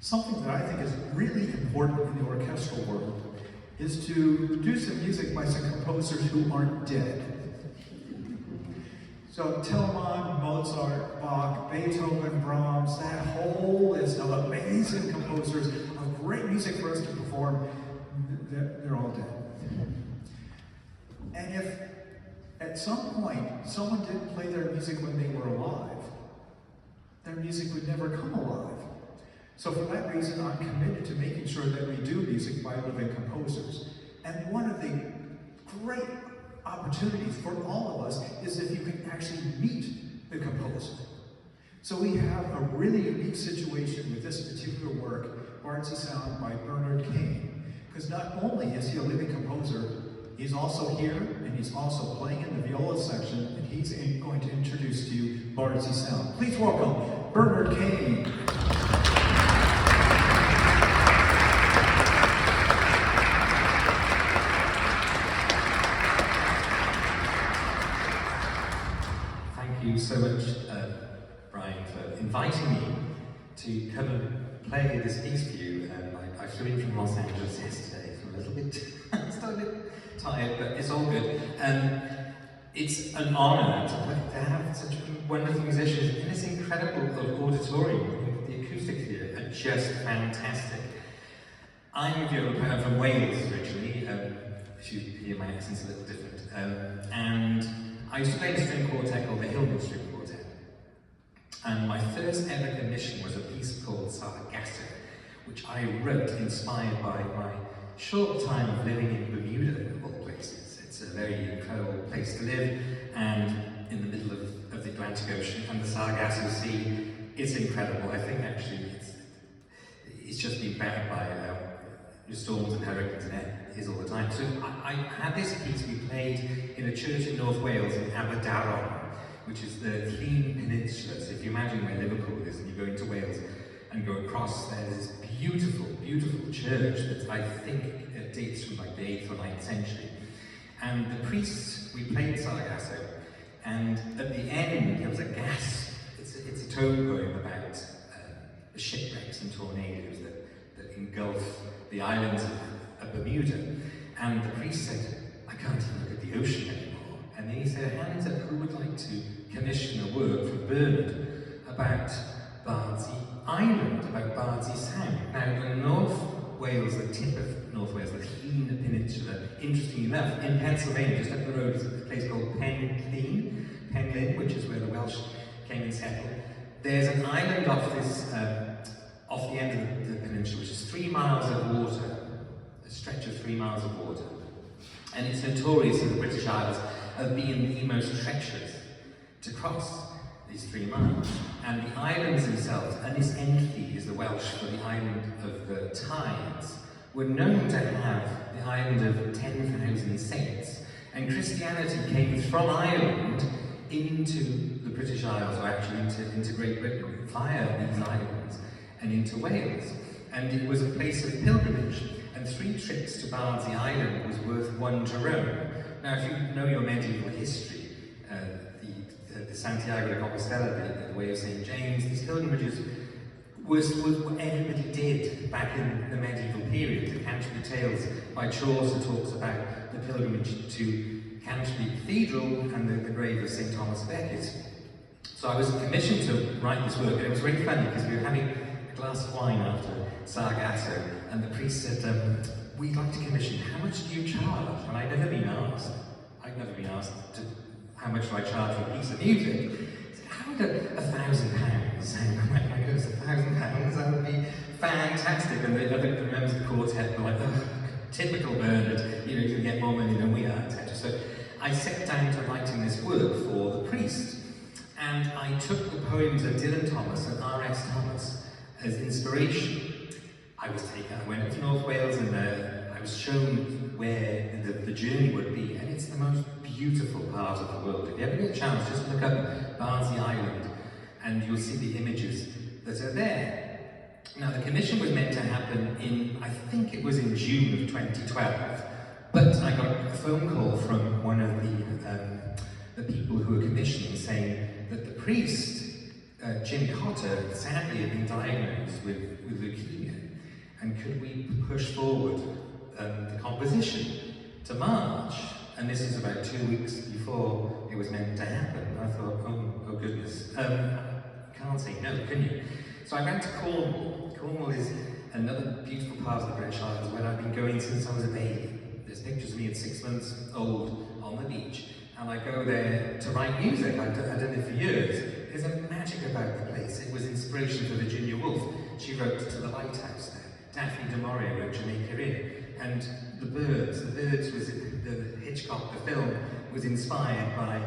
Something that I think is really important in the orchestral world is to do some music by some composers who aren't dead. So Telemann, Mozart, Bach, Beethoven, Brahms, that whole list of amazing composers of great music for us to perform, they're all dead. And if at some point someone didn't play their music when they were alive, their music would never come alive. So for that reason, I'm committed to making sure that we do music by living composers. And one of the great opportunities for all of us is if you can actually meet the composer. So we have a really unique situation with this particular work, Bardsey Sound by Robert Kane, because not only is he a living composer, he's also here and he's also playing in the viola section, and he's going to introduce to you Bardsey Sound. Please welcome Robert Kane. Thank you so much, Brian, for inviting me to come and play this piece for you. I flew in from Los Angeles yesterday, so I'm a little bit, still a bit tired, but it's all good. It's an honour to have such wonderful musicians in this incredible auditorium. The acoustics here are just fantastic. I'm a viola player from Wales originally. If you hear my accent's a little different. And I used to play in a string quartet called the Hillman String Quartet. And my first ever commission was a piece called Sargasso, which I wrote inspired by my short time of living in Bermuda, of all places. It's a very incredible place to live, and in the middle of the Atlantic Ocean and the Sargasso Sea. It's incredible. I think actually it's just been battered by storms and hurricanes, and it is all the time. So I had this piece we played in a church in North Wales in Aberdaron, which is the Llŷn Peninsula. So if you imagine where Liverpool is and you go into Wales and go across, there's this beautiful, beautiful church that I think dates from like the 8th or 9th century. And the priests, we played Sargasso, and at the end there was a gas. It's a tone poem about the shipwrecks and tornadoes that engulf the islands of Bermuda. And the priest said, I can't even look at the ocean anymore. And then he said, hands up, who would like to commission a work for Bernard about Bardsey Island, about Bardsey Sound. Now, in North Wales, the tip of North Wales, the Llŷn Peninsula, interestingly enough, in Pennsylvania, just up the road, is a place called Penllyn, which is where the Welsh came and settled. There's an island off the end of the peninsula, which is 3 miles of water, a stretch of 3 miles of water. And it's notorious in the British Isles of being the most treacherous to cross these 3 miles. And the islands themselves, and this entity is the Welsh for the island of the tides, were known to have the island of 10,000 saints. And Christianity came from Ireland into the British Isles, or actually into Great Britain, via these islands, and into Wales. And it was a place of pilgrimage, and 3 trips to Bardsey Island was worth 1 Jerome. Now, if you know your medieval history, the Santiago de Compostela, the way of St. James, these pilgrimages was what everybody did back in the medieval period. The Canterbury Tales by Chaucer talks about the pilgrimage to Canterbury Cathedral and the grave of St. Thomas Becket. So I was commissioned to write this work, and it was really funny because we were having a glass of wine after Sargasso, and the priest said, we'd like to commission, how much do you charge? And I'd never been asked how much do I charge for a piece of music? He said, how would £1,000 sound? And I go, £1,000, that would be fantastic. And the other members of the quartet were like, oh, typical Bernard, you can get more money than we are, etc. So I sat down to writing this work for the priest. And I took the poems of Dylan Thomas and R.S. Thomas as inspiration. I went up to North Wales, and I was shown where the journey would be, and it's the most beautiful part of the world. If you ever get a chance, just look up Bardsey Island, and you'll see the images that are there. Now, the commission was meant to happen I think it was in June of 2012, but I got a phone call from one of the people who were commissioning saying that the priest Jim Cotter sadly had been diagnosed with leukemia, and could we push forward the composition to March? And this was about 2 weeks before it was meant to happen. I thought, oh goodness, you can't say no, can you? So I went to Cornwall. Cornwall is another beautiful part of the British Isles where I've been going since I was a baby. There's pictures of me at 6 months old on the beach, and I go there to write music. I've done it for years. There's a magic about the place. It was inspiration for Virginia Woolf. She wrote To the Lighthouse there. Daphne du Maurier wrote Jamaica Inn. And The Birds was, the Hitchcock, the film, was inspired by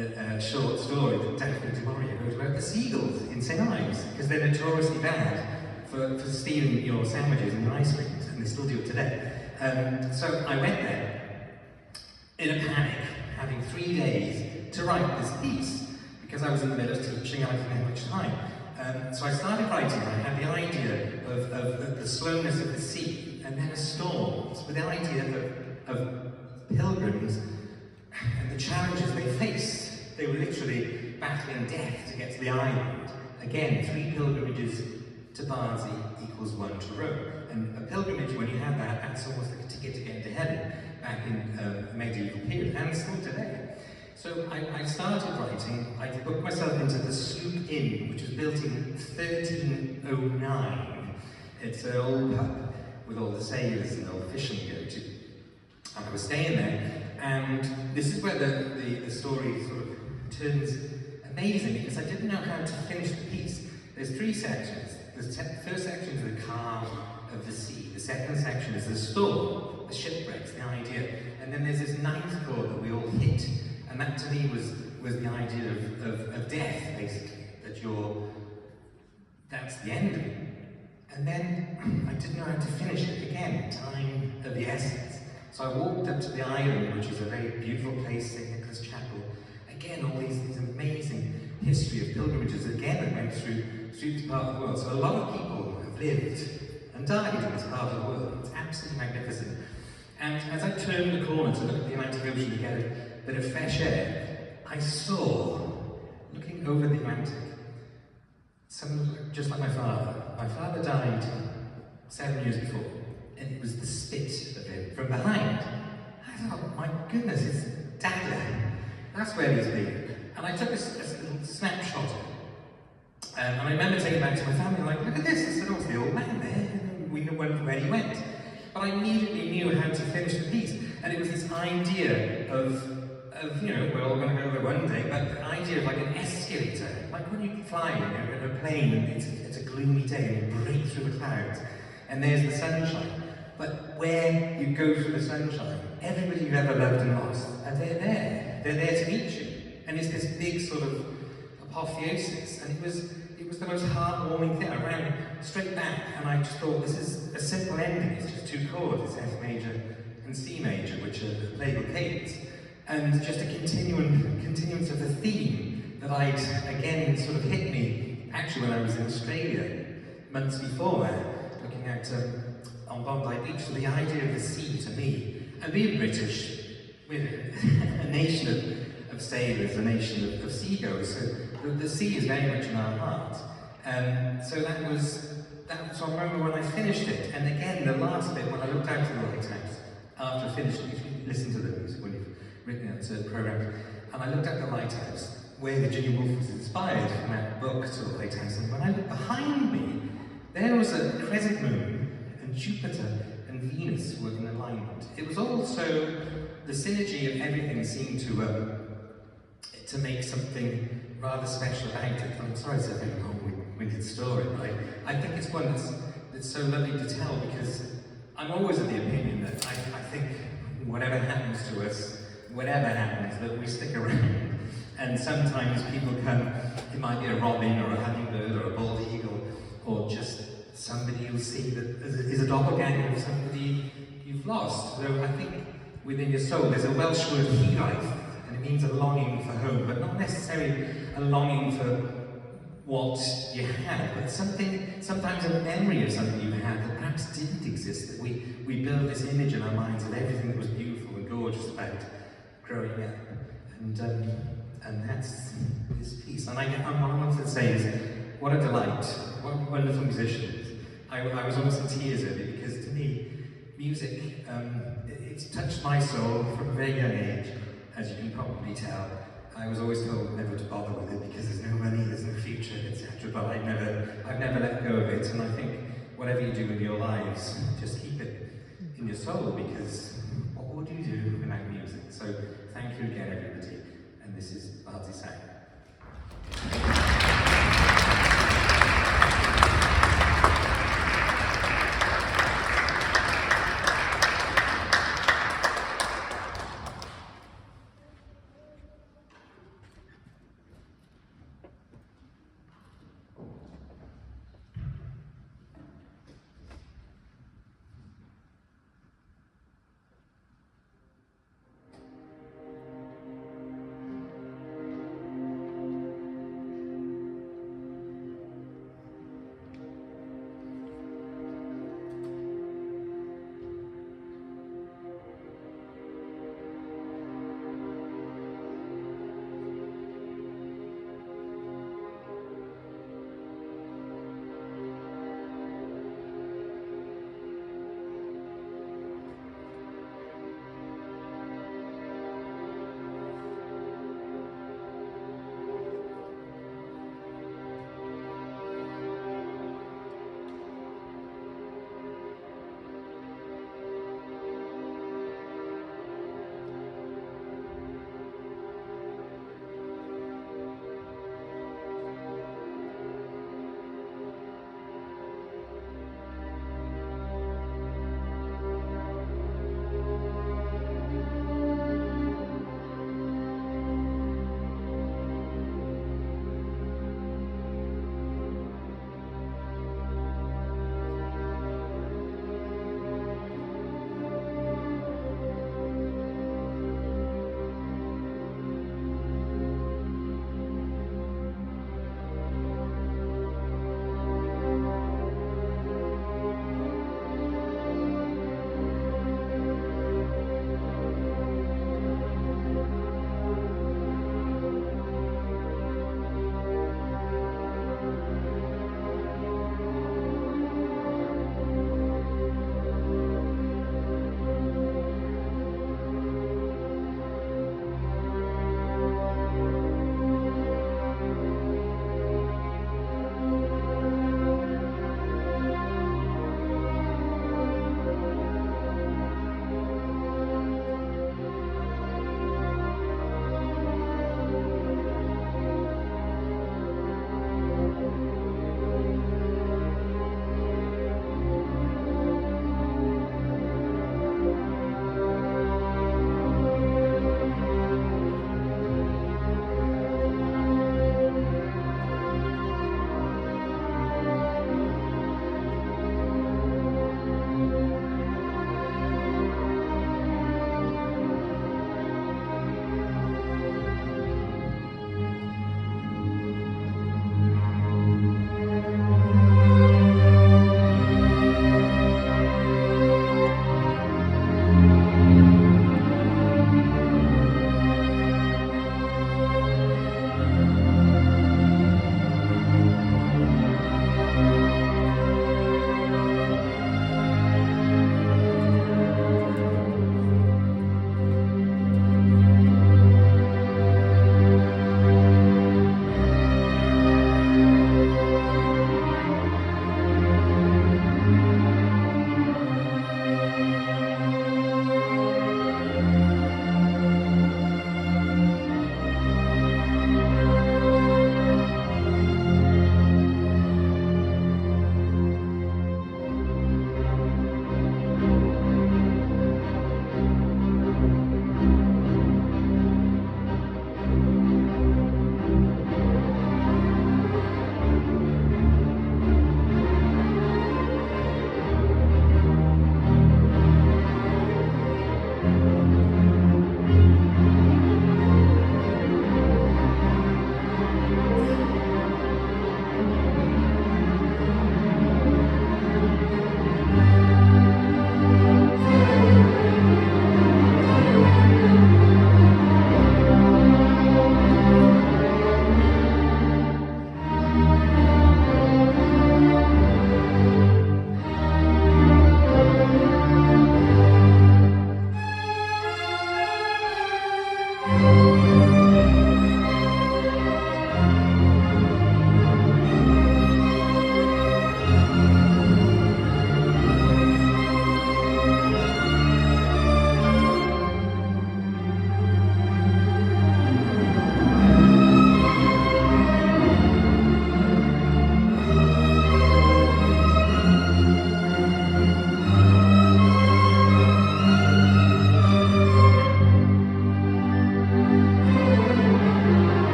a short story that Daphne du Maurier wrote about the seagulls in St. Ives, because they're notoriously bad for stealing your sandwiches and your ice creams, and they still do it today. So I went there in a panic, having 3 days to write this piece, because I was in the middle of teaching and I didn't have much time. So I started writing, and I had the idea of the slowness of the sea, and then a storm, with the idea of pilgrims and the challenges they faced. They were literally battling death to get to the island. Again, 3 pilgrimages to Bardsey equals 1 to Rome. And a pilgrimage, when you have that, that's almost like a ticket to get into heaven back in the medieval period, and still today. So I started writing. I booked myself into the Sloop Inn, which was built in 1309. It's an old pub with all the sailors and all the fishing go to. And I was staying there, and this is where the story sort of turns amazing, because I didn't know how to finish the piece. There's 3 sections. The first section is the calm of the sea. The second section is the storm, the shipwrecks, the idea. And then there's this 9th chord that we all hit. And that to me was the idea of death, basically, that's the end of it. And then I didn't know how to finish it again, time of the essence. So I walked up to the island, which is a very beautiful place, St. Nicholas Chapel. Again, all these amazing history of pilgrimages, again, that went through this part of the world. So a lot of people have lived and died in this part of the world. It's absolutely magnificent. And as I turned the corner to look at the Atlantic Ocean to get a bit of fresh air, I saw, looking over the Atlantic, someone just like my father. My father died 7 years before, and it was the spit of him from behind. I thought, my goodness, it's Dada. That's where he's been. And I took a little snapshot of him. And I remember taking it back to my family, like, look at this. I said, oh, it's the old man there. We know where he went. But I immediately knew how to finish the piece. And it was this idea of you know, we're all going to go there one day, but the idea of like an escalator, like when you fly in a plane and it's a gloomy day and you break through the clouds, and there's the sunshine. But where you go through the sunshine, everybody you've ever loved and lost, and they're there. They're there to meet you. And it's this big sort of apotheosis, and it was the most heartwarming thing. I ran straight back, and I just thought, this is a simple ending. It's just 2 chords. It's F major and C major, which are the plagal cadence. And just a continuance of the theme that I'd, again, sort of hit me, actually when I was in Australia, months before, looking out on Bondi Beach. So the idea of the sea to me, and being British, we're a nation of sailors, a nation of seagoers, so the sea is very much in our hearts. So so I remember when I finished it, and again, the last bit, when I looked out to the lighthouse, after I finished it, you listen to the music when you've written out certain programs, and I looked at the lighthouse, where Virginia Woolf was inspired from that book to the lighthouse, and when I looked behind me, there was a crescent moon, and Jupiter and Venus were in alignment. It was also the synergy of everything seemed to make something rather special about it. I'm sorry it's a very long-winded story, but I think it's one that's so lovely to tell, because I'm always of the opinion that I think whatever happens to us, whatever happens, that we stick around. And sometimes people come, it might be a robin or a hummingbird or a bald eagle, or just somebody you'll see that is a doppelganger of somebody you've lost. So I think within your soul there's a Welsh word, hiraeth, and it means a longing for home, but not necessarily a longing for what you had, but sometimes a memory of something you had that perhaps didn't exist, that we build this image in our minds of everything that was beautiful and gorgeous about growing up. and that's this piece. And what I wanted to say is, what a delight, what wonderful musicians. I was almost in tears earlier, because to me, music, it's touched my soul from a very young age, as you can probably tell. I was always told never to bother with it because there's no money, there's no future, etc. But I've never let go of it, and I think whatever you do in your lives, just keep it in your soul, because what would you do without music? So thank you again, everybody, and this is Bardsey Sang.